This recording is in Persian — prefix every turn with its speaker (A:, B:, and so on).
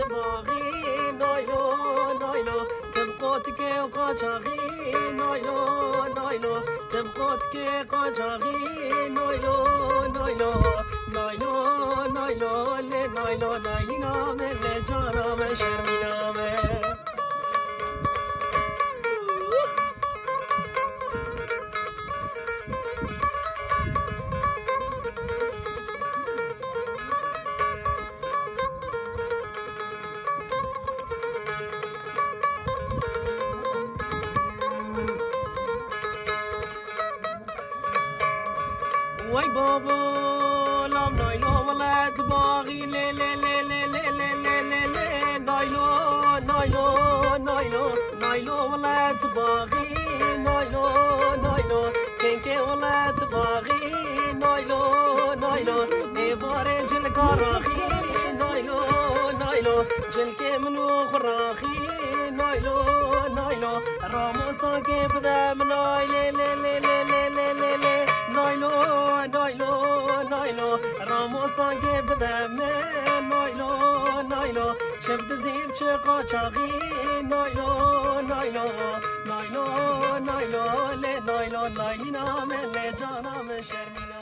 A: باغی نایلو نایلو تبقات که قاچاقی نایلو نایلو تبقات که قاچاقی نایلو نایلو نایلو نایلو لی نایلو ناینامه لی جانامه شرمینامه وای بابا لام نایلو ولد باغی لی لی لی لی لی لی لی لی لی نایلو نایلو نایلو نایلو ولد باغی نایلو نایلو کنکه ولد باغی نایلو نایلو دیوار جل کاراخی نایلو نایلو جل که منو خراخی نایلو نایلو راموسان که بدم نایلی لی لی لی لی لی لی نایلو نایلو نایلو راموسان که بدم نایلو نایلو شفت زیب چه قاچاقی نایلو نایلو نایلو نایلو لی نایلو نایلینامه لی جانامه شرمینامه